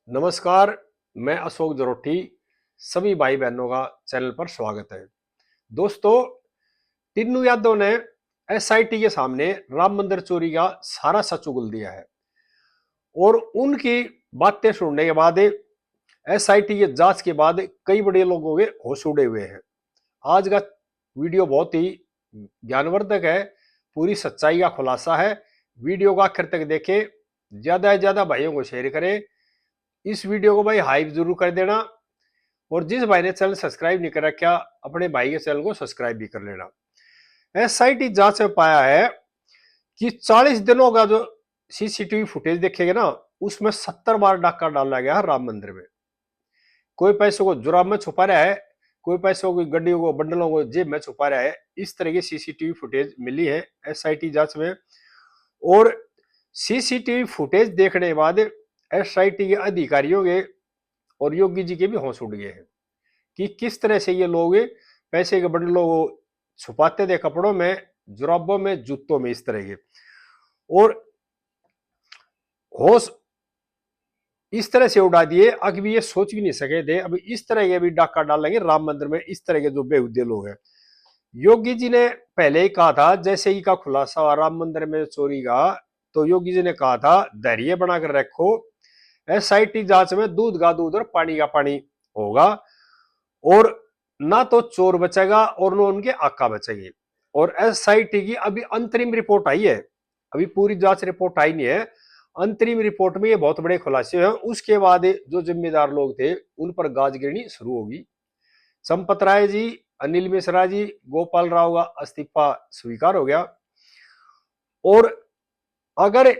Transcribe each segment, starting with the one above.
नमस्कार। मैं अशोक जरोठी सभी भाई बहनों का चैनल पर स्वागत है। दोस्तों, टिन्नू यादव ने एसआईटी के सामने राम मंदिर चोरी का सारा सच उगल दिया है और उनकी बातें सुनने के बाद एसआईटी की जांच के बाद कई बड़े लोगों के होश उड़े हुए हैं। आज का वीडियो बहुत ही ज्ञानवर्धक है, पूरी सच्चाई का खुलासा है। वीडियो को आखिर तक देखें, ज्यादा से ज्यादा भाइयों को शेयर करें। इस वीडियो को भाई हाइप जरूर कर देना और जिस भाई ने चैनल सब्सक्राइब नहीं कर रखा अपने भाई के चैनल को सब्सक्राइब भी कर लेना। एसआईटी जांच में पाया है कि 40 दिनों का जो सीसीटीवी फुटेज देखेगा ना, उसमें 70 बार डाका डाला गया है राम मंदिर में। कोई पैसों को जुराब में छुपा रहा है, कोई पैसों को गड्डियों को बंडलों को जेब में छुपा रहा है। इस तरह की सीसीटीवी फुटेज मिली है एसआईटी जांच में। और सीसीटीवी फुटेज देखने के बाद एसआईटी के अधिकारियों के और योगी जी के भी होश उड़ गए हैं कि किस तरह से ये लोग पैसे के बंडलों को छुपाते थे कपड़ों में, जुराबों में, जूतों में, इस तरह के। और होश इस तरह से उड़ा दिए, अभी ये सोच भी नहीं सके थे अभी इस तरह के भी डाका डालेंगे राम मंदिर में। इस तरह के जो बेहुदे लोग हैं, योगी जी ने पहले ही कहा था, जैसे ही का खुलासा हुआ राम मंदिर में चोरी का, तो योगी जी ने कहा था धैर्य बनाकर रखो, एसआईटी जांच में दूध का दूध और पानी का पानी होगा और ना तो चोर बचेगा और ना उनके आका बचेंगे। और एसआईटी की अभी अंतरिम रिपोर्ट आई है, अभी पूरी जांच रिपोर्ट आई नहीं है। अंतरिम रिपोर्ट में ये बहुत बड़े खुलासे हैं। उसके बाद जो जिम्मेदार लोग थे उन पर गाज गिरनी शुरू होगी। संपत राय जी, अनिल मिश्रा जी, गोपाल राव का इस्तीफा स्वीकार हो गया और अगर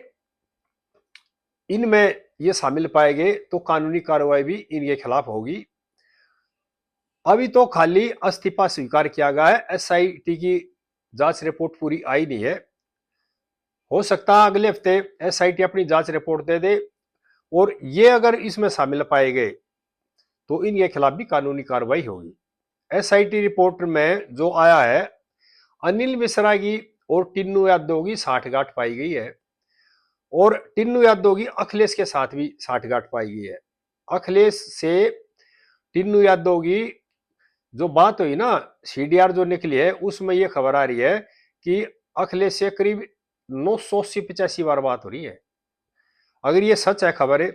इनमें ये शामिल पाए गए तो कानूनी कार्रवाई भी इनके खिलाफ होगी। अभी तो खाली इस्तीफा स्वीकार किया गया है, एसआईटी की जांच रिपोर्ट पूरी आई नहीं है। हो सकता है अगले हफ्ते एसआईटी अपनी जांच रिपोर्ट दे दे और ये अगर इसमें शामिल पाए गए तो इनके खिलाफ भी कानूनी कार्रवाई होगी। एसआईटी रिपोर्ट में जो आया है, अनिल मिश्रा की और टिन्नू यादव की साठगांठ पाई गई है और टिन्नू यादव की अखिलेश के साथ भी साठगांठ पाई गई है। अखिलेश से टिन्नू यादव की जो बात हुई ना, सीडीआर जो निकली है, उसमें यह खबर आ रही है कि अखिलेश से करीब 985 बार बात हो रही है। अगर ये सच है खबर है,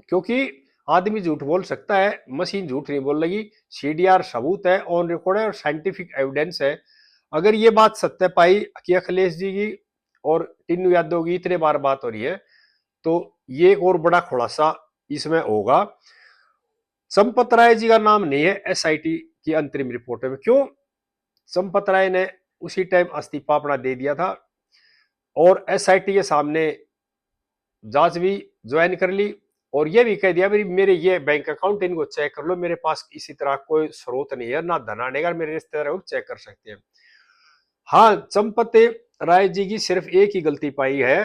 क्योंकि आदमी झूठ बोल सकता है, मशीन झूठ नहीं बोल लगी। सीडीआर सबूत है, ऑन रिकॉर्ड है और साइंटिफिक एविडेंस है। अगर ये बात सत्य पाई कि अखिलेश जी की और टिन्नू यादव की इतने बार बात हो रही है, तो ये एक और बड़ा खुलासा इसमें होगा। संपत राय जी का नाम नहीं है एसआईटी की अंतरिम रिपोर्ट में। क्यों? संपत राय ने उसी टाइम इस्तीफा अपना दे दिया था और एसआईटी के सामने जांच भी ज्वाइन कर ली और ये भी कह दिया मेरे ये बैंक अकाउंट इनको चेक कर लो, मेरे पास इसी तरह कोई स्रोत नहीं है, ना धन आने का, मेरे रिश्तेदार चेक कर सकते हैं। हाँ, संपत राय जी की सिर्फ एक ही गलती पाई है,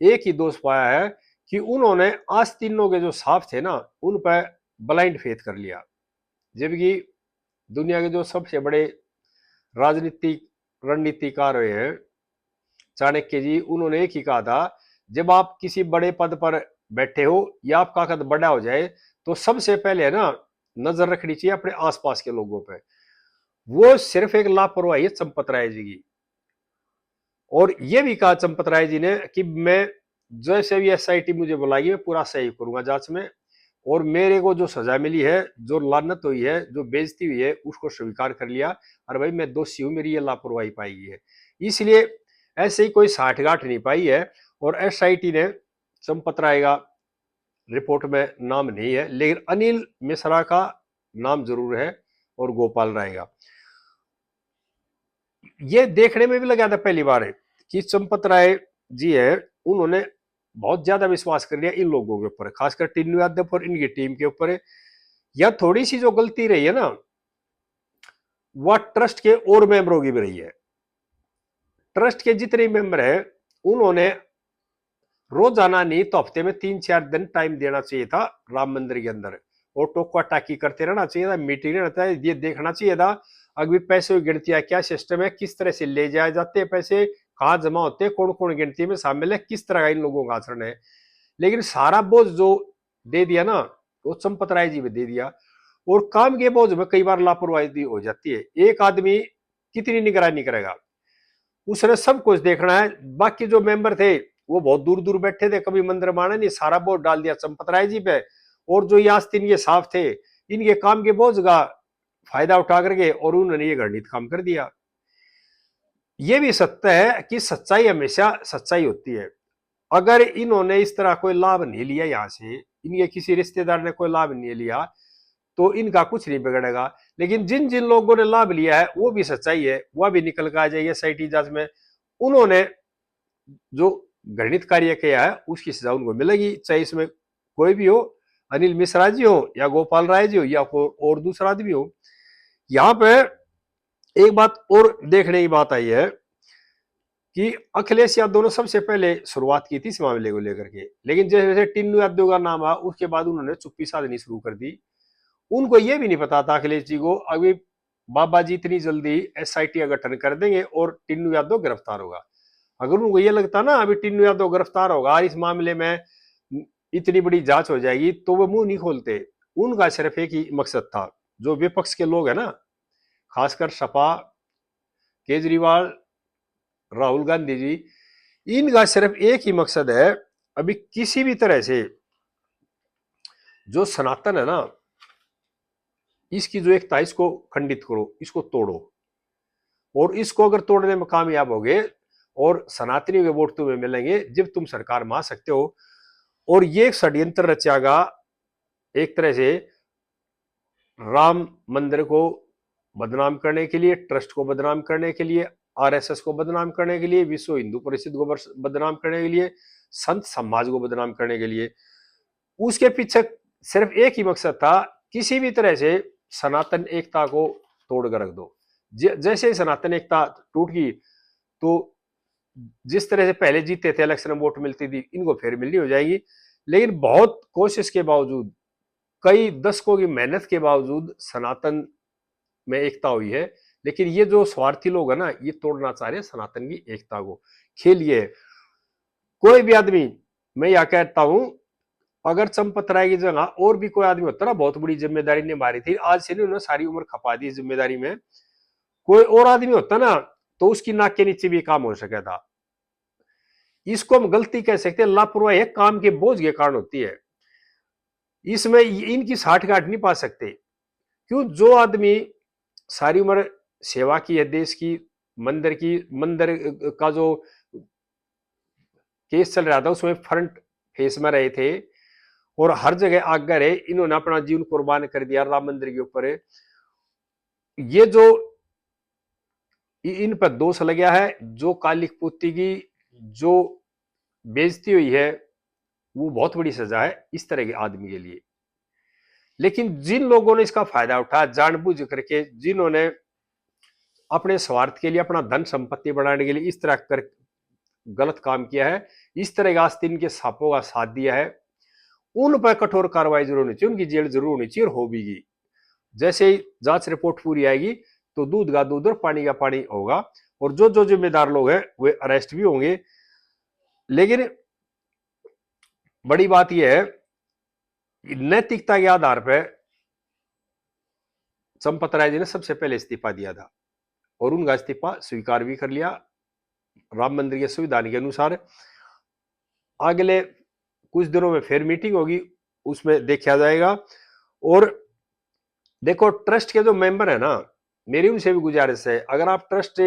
एक ही दोष पाया है कि उन्होंने आस्तीनों के जो साफ थे ना, उन पर ब्लाइंड फेथ कर लिया। जबकि दुनिया के जो सबसे बड़े राजनीतिक रणनीतिकार हुए हैं चाणक्य जी, उन्होंने एक ही कहा था, जब आप किसी बड़े पद पर बैठे हो या आपका कद बड़ा हो जाए तो सबसे पहले है ना, नजर रखनी चाहिए अपने आसपास के लोगों पे। वो सिर्फ एक लापरवाही है चंपत राय जी की। और ये भी कहा चंपत राय जी ने कि मैं जैसे भी एसआईटी मुझे बुलाएगी मैं पूरा सहयोग करूंगा जांच में, और मेरे को जो सजा मिली है, जो लानत हुई है, जो बेइज्जती हुई है, उसको स्वीकार कर लिया। और भाई मैं दोषी हूं, मेरी ये लापरवाही पाई गई है, इसलिए ऐसे ही कोई साठगांठ नहीं पाई है। और एसआईटी ने चंपत राय का रिपोर्ट में नाम नहीं है, लेकिन अनिल मिश्रा का नाम जरूर है और गोपाल राय का। ये देखने में भी लगा था पहली बार है कि चंपत राय जी है, उन्होंने बहुत ज्यादा विश्वास कर लिया इन लोगों के ऊपर, खासकर टिन्नू यादव और इनकी टीम के ऊपर। या थोड़ी सी जो गलती रही है ना, वह ट्रस्ट के और मेंबरों की भी रही है। ट्रस्ट के जितने मेंबर हैं उन्होंने रोजाना नहीं तो हफ्ते में 3-4 दिन टाइम देना चाहिए था राम मंदिर के अंदर, और टोका टाकी करते रहना चाहिए था, मीटिंग रहता है, ये देखना चाहिए था अभी पैसे की गिनती है, क्या सिस्टम है, किस तरह से ले जाए जाते हैं पैसे, कहाँ जमा होते हैं, कौन कौन गिनती में शामिल है, किस तरह का इन लोगों का आचरण है। लेकिन सारा बोझ जो दे दिया ना, वो चंपत राय जी में दे दिया। और काम के बोझ में कई बार लापरवाही हो जाती है। एक आदमी कितनी निगरानी करेगा, उसने सब कुछ देखना है। बाकी जो मेंबर थे वो बहुत दूर दूर बैठे थे, कभी मंदिर माना नहीं, सारा बोझ डाल दिया चंपत राय जी पे। और जो ये आस्तीन ये साफ थे, इनके काम के बोझ का फायदा उठा करके और उन्होंने ये घृणित काम कर दिया। ये भी सत्य है कि सच्चाई हमेशा सच्चाई होती है। अगर इन्होंने इस तरह कोई लाभ नहीं लिया, यहां से इनके किसी रिश्तेदार ने कोई लाभ नहीं लिया, तो इनका कुछ नहीं बिगड़ेगा। लेकिन जिन जिन लोगों ने लाभ लिया है वो भी सच्चाई है, वह भी निकल कर आ जाएगी एसआईटी जांच में। उन्होंने जो घृणित कार्य किया है उसकी सजा उनको मिलेगी, चाहे इसमें कोई भी हो, अनिल मिश्रा जी हो या गोपाल राय जी हो या कोई और दूसरा आदमी हो। यहां पे एक बात और देखने की बात आई है कि अखिलेश यादव ने सबसे पहले शुरुआत की थी इस मामले को लेकर के, लेकिन जैसे जैसे टिन्नू यादव का नाम आया उसके बाद उन्होंने चुप्पी साधनी शुरू कर दी। उनको यह भी नहीं पता था अखिलेश जी को अभी बाबा जी इतनी जल्दी एसआईटी का गठन कर देंगे और टिन्नू यादव गिरफ्तार होगा। अगर उनको ये लगता ना अभी टिन्नू यादव गिरफ्तार होगा इस मामले में इतनी बड़ी जांच हो जाएगी, तो वो मुंह नहीं खोलते। उनका सिर्फ एक ही मकसद था, जो विपक्ष के लोग है ना, खासकर सपा, केजरीवाल, राहुल गांधी जी, इनका सिर्फ एक ही मकसद है, अभी किसी भी तरह से जो सनातन है ना, इसकी जो एकता, इसको खंडित करो, इसको तोड़ो। और इसको अगर तोड़ने में कामयाब हो गए और सनातनी के वोट तुम्हें मिलेंगे जब तुम सरकार में आ सकते हो। और ये एक षड्यंत्र रचागा एक तरह से राम मंदिर को बदनाम करने के लिए, ट्रस्ट को बदनाम करने के लिए, आरएसएस को बदनाम करने के लिए, विश्व हिंदू परिषद को बदनाम करने के लिए, संत समाज को बदनाम करने के लिए। उसके पीछे सिर्फ एक ही मकसद था, किसी भी तरह से सनातन एकता को तोड़ कर रख दो। जैसे ही सनातन एकता टूट गई तो जिस तरह से पहले जीते थे इलेक्शन में वोट मिलती थी, इनको फिर मिलनी हो जाएगी। लेकिन बहुत कोशिश के बावजूद, कई दशकों की मेहनत के बावजूद सनातन में एकता हुई है। लेकिन ये जो स्वार्थी लोग है ना, ये तोड़ना चाह रहे हैं सनातन की एकता को। खेलिए कोई भी आदमी, मैं यह कहता हूं, अगर चंपत राय की जगह और भी कोई आदमी होता ना, बहुत बड़ी जिम्मेदारी निभाई थी, आज से नहीं उन्होंने सारी उम्र खपा दी जिम्मेदारी में, कोई और आदमी होता ना तो उसकी नाक के नीचे भी काम हो सका था। इसको हम गलती कह सकते हैं, लापरवाही काम के बोझ के कारण होती है। इसमें इनकी साठगांठ नहीं पा सकते। क्यों? जो आदमी सारी उम्र सेवा की है देश की, मंदिर का जो केस चल रहा था उसमें फ्रंट फेस में रहे थे और हर जगह आगे रहे, इन्होंने अपना जीवन कुर्बान कर दिया राम मंदिर के ऊपर। ये जो इन पर दोष लग गया है, जो कालिक पुत्ती की जो बेइज्जती हुई है, वो बहुत बड़ी सजा है इस तरह के आदमी के लिए। लेकिन जिन लोगों ने इसका फायदा उठाया जानबूझ करके, जिन्होंने अपने स्वार्थ के लिए, अपना धन संपत्ति बढ़ाने के लिए इस तरह कर गलत काम किया है, इस तरह के आस्तीन के सांपों का साथ दिया है, उन पर कठोर कार्रवाई जरूर होनी चाहिए, उनकी जेल जरूर होनी चाहिए और हो भी। जैसे ही जांच रिपोर्ट पूरी आएगी तो दूध का दूध और पानी का पानी होगा और जो जो जिम्मेदार लोग हैं वे अरेस्ट भी होंगे। लेकिन बड़ी बात यह है, नैतिकता के आधार पर चंपत राय जी ने सबसे पहले इस्तीफा दिया था और उनका इस्तीफा स्वीकार भी कर लिया राम मंदिर के संविधान के अनुसार। अगले कुछ दिनों में फिर मीटिंग होगी, उसमें देखा जाएगा। और देखो, ट्रस्ट के जो मेंबर है ना, मेरी उनसे भी गुजारिश है, अगर आप ट्रस्ट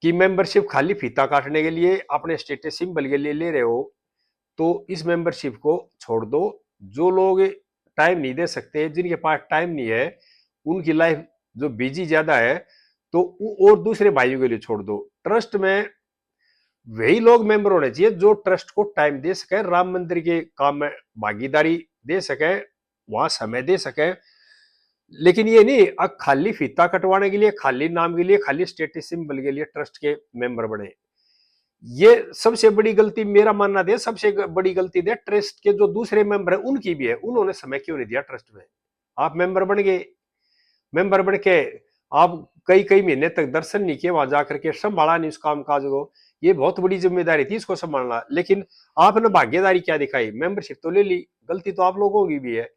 की मेंबरशिप खाली फीता काटने के लिए, अपने स्टेटस सिंबल के लिए ले रहे हो, तो इस मेंबरशिप को छोड़ दो। जो लोग टाइम नहीं दे सकते, जिनके पास टाइम नहीं है, उनकी लाइफ जो बिजी ज्यादा है, तो और दूसरे भाइयों के लिए छोड़ दो। ट्रस्ट में वही लोग मेंबर होने चाहिए जो ट्रस्ट को टाइम दे सके, राम मंदिर के काम में भागीदारी दे सके, वहां समय दे सके। लेकिन ये नहीं खाली फीता कटवाने के लिए, खाली नाम के लिए, खाली स्टेटस सिंबल के लिए ट्रस्ट के मेंबर बने। ये सबसे बड़ी गलती मेरा मानना दे, सबसे बड़ी गलती दे ट्रस्ट के जो दूसरे मेंबर है उनकी भी है। उन्होंने समय क्यों नहीं दिया ट्रस्ट में? आप मेंबर बन गए, मेंबर बन के आप कई कई महीने तक दर्शन नहीं किए, वहां जाकर के संभाला नहीं उस काम काज को, ये बहुत बड़ी जिम्मेदारी थी इसको संभालना। लेकिन आपने भागीदारी क्या दिखाई, मेंबरशिप तो ले ली, गलती तो आप लोगों की भी है।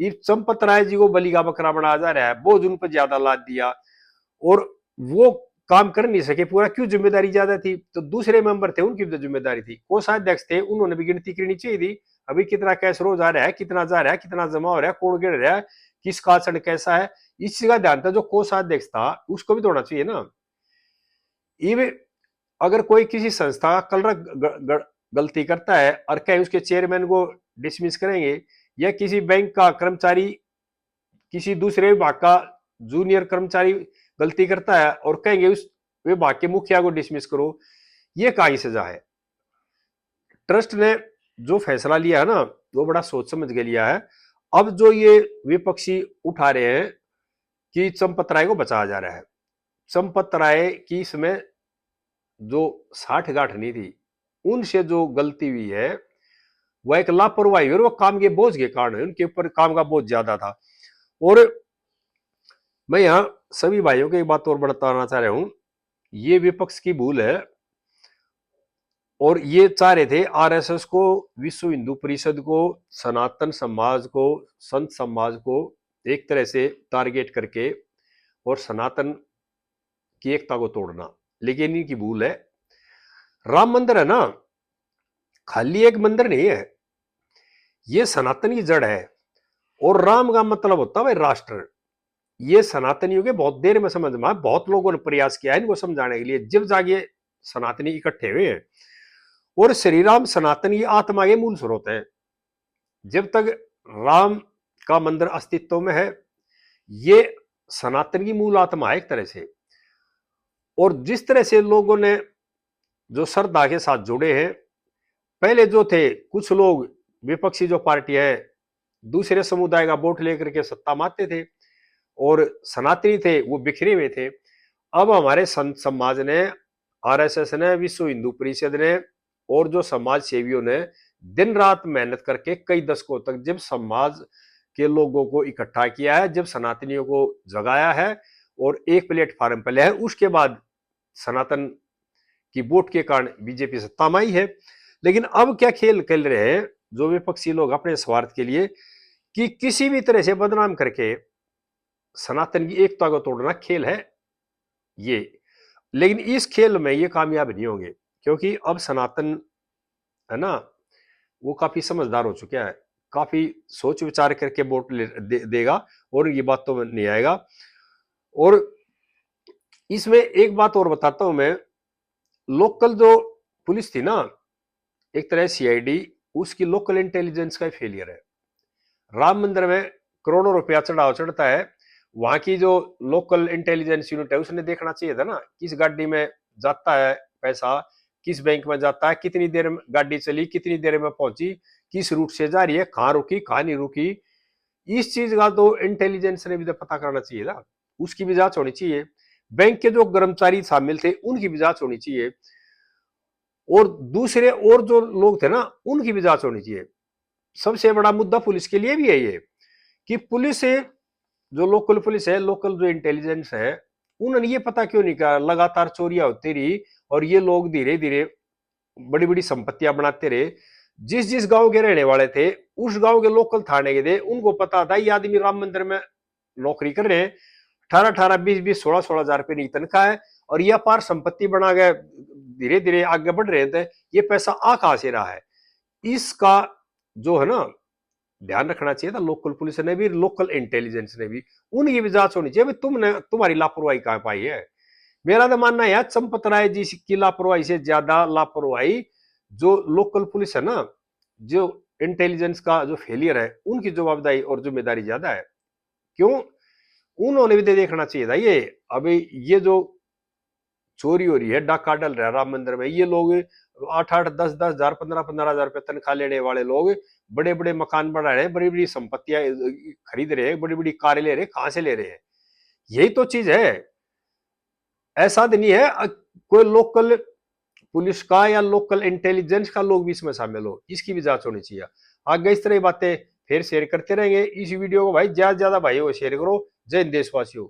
ये चंपत राय जी को बलि का बकरा बनाया जा रहा है, बोझ उन पर ज्यादा लाद दिया और वो काम कर नहीं सके पूरा, क्यों, जिम्मेदारी ज्यादा थी। तो दूसरे मेंबर थे उनकी भी जिम्मेदारी थी, कोषाध्यक्ष थे उन्होंने भी गिनती करनी चाहिए थी। अभी कितना कैश रोज आ रहा है, कितना जा रहा है, कितना जमा हो रहा है, कौन गिर रहा है, किसका आचरण कैसा है, इस चीज का ध्यान था। जो कोषाध्यक्ष था उसको भी तो होना चाहिए ना। ये अगर कोई किसी संस्था का कल गलती करता है और कहीं उसके चेयरमैन को डिसमिस करेंगे, या किसी बैंक का कर्मचारी किसी दूसरे विभाग का जूनियर कर्मचारी गलती करता है और कहेंगे उस विभाग के मुखिया को डिसमिस करो, ये कहाँ की सजा है। ट्रस्ट ने जो फैसला लिया है ना वो बड़ा सोच समझ के लिया है। अब जो ये विपक्षी उठा रहे हैं कि चंपत राय को बचाया जा रहा है, चंपत राय की इसमें जो साठ गांठ नहीं थी, उनसे जो गलती हुई है वह एक लापरवाही और वो काम के बोझ के कारण, उनके ऊपर काम का बोझ ज्यादा था। और मैं यहां सभी भाइयों को एक बात और बताना चाह रहा हूं, ये विपक्ष की भूल है और ये चाह रहे थे आरएसएस को, विश्व हिंदू परिषद को, सनातन समाज को, संत समाज को एक तरह से टारगेट करके और सनातन की एकता को तोड़ना। लेकिन इनकी भूल है। राम मंदिर है ना, खाली एक मंदिर नहीं है, ये सनातन की जड़ है। और राम का मतलब होता है राष्ट्र। ये सनातनियों के बहुत देर में समझ में, बहुत लोगों ने प्रयास किया है इनको समझाने के लिए, जब जागे सनातनी इकट्ठे हुए हैं। और श्री राम सनातन की आत्मा के मूल स्रोत है। जब तक राम का मंदिर अस्तित्व में है, ये सनातन की मूल आत्मा है एक तरह से। और जिस तरह से लोगों ने जो श्रद्धा के साथ जुड़े हैं, पहले जो थे कुछ लोग विपक्षी जो पार्टी है दूसरे समुदाय का वोट लेकर के सत्ता मारते थे और सनातनी थे वो बिखरे हुए थे। अब हमारे संत समाज ने, आरएसएस ने, विश्व हिंदू परिषद ने और जो समाज सेवियों ने दिन रात मेहनत करके कई दशकों तक जब समाज के लोगों को इकट्ठा किया है, जब सनातनियों को जगाया है और एक प्लेटफॉर्म पर ले है, उसके बाद सनातन की वोट के कारण बीजेपी सत्ता में आई है। लेकिन अब क्या खेल खेल रहे हैं जो विपक्षी लोग अपने स्वार्थ के लिए, कि किसी भी तरह से बदनाम करके सनातन की एकता को तोड़ना खेल है ये। लेकिन इस खेल में ये कामयाब नहीं होंगे, क्योंकि अब सनातन है ना वो काफी समझदार हो चुका है, काफी सोच विचार करके वोट देगा और ये बात तो नहीं आएगा। और इसमें एक बात और बताता हूं मैं, लोकल जो पुलिस थी ना, एक तरह सीआईडी, उसकी लोकल इंटेलिजेंस का फेलियर है। राम मंदिर में करोड़ों रुपया चढ़ाव चढ़ता है, वहां की जो लोकल इंटेलिजेंस यूनिट है उसने देखना चाहिए था ना किस गाड़ी में जाता है पैसा, किस बैंक में जाता है, कितनी देर में गाड़ी चली, कितनी देर में पहुंची, किस रूट से जा रही है, कहाँ रुकी कहाँ नहीं रुकी। इस चीज का तो इंटेलिजेंस ने भी तो पता करना चाहिए था, उसकी भी जांच होनी चाहिए। बैंक के जो कर्मचारी शामिल थे उनकी भी जांच होनी चाहिए और दूसरे और जो लोग थे ना उनकी भी जांच होनी चाहिए। सबसे बड़ा मुद्दा पुलिस के लिए भी है ये, कि पुलिस जो लोकल पुलिस है, लोकल जो इंटेलिजेंस है, उन्होंने ये पता क्यों नहीं करा, लगातार चोरियां होती रही और ये लोग धीरे धीरे बड़ी बड़ी संपत्तियां बनाते रहे। जिस जिस गांव के रहने वाले थे उस गांव के लोकल थाने के थे, उनको पता था ये आदमी राम मंदिर में नौकरी कर रहे हैं, 18-18, 20-20, 16-16 हजार रुपये की तनख्वाह है और ये अपार संपत्ति बना गए, धीरे धीरे आगे बढ़ रहे थे, ये पैसा आ कहां से रहा है। इसका जो है ना ध्यान रखना चाहिए था लोकल पुलिस ने भी, लोकल इंटेलिजेंस ने भी, उनकी भी जांच होनी चाहिए। तुमने तुम्हारी लापरवाही कहां पाई है। मेरा तो मानना है चंपत राय जी की लापरवाही से ज्यादा लापरवाही जो लोकल पुलिस है ना, जो इंटेलिजेंस का जो फेलियर है, उनकी जवाबदारी और जिम्मेदारी ज्यादा है। क्यों, उन्होंने भी देखना चाहिए था ये। अभी ये जो चोरी हो रही है, डाका डल रहा है राम मंदिर में, ये लोग 8-8, 10-10 हजार, 15-15 हजार रुपये तनख्वाह लेने वाले लोग बड़े बड़े मकान बना रहे हैं, बड़ी बड़ी संपत्तियां खरीद रहे हैं, बड़ी बड़ी कारें ले रहे हैं, कहां से ले रहे हैं। यही तो चीज है। ऐसा नहीं है कोई लोकल पुलिस का या लोकल इंटेलिजेंस का लोग भी इसमें शामिल हो, इसकी भी जांच होनी चाहिए। आगे इस तरह की बातें फिर शेयर करते रहेंगे। इस वीडियो को भाई ज्यादा से ज्यादा भाई शेयर करो। जय हिंद देशवासियों।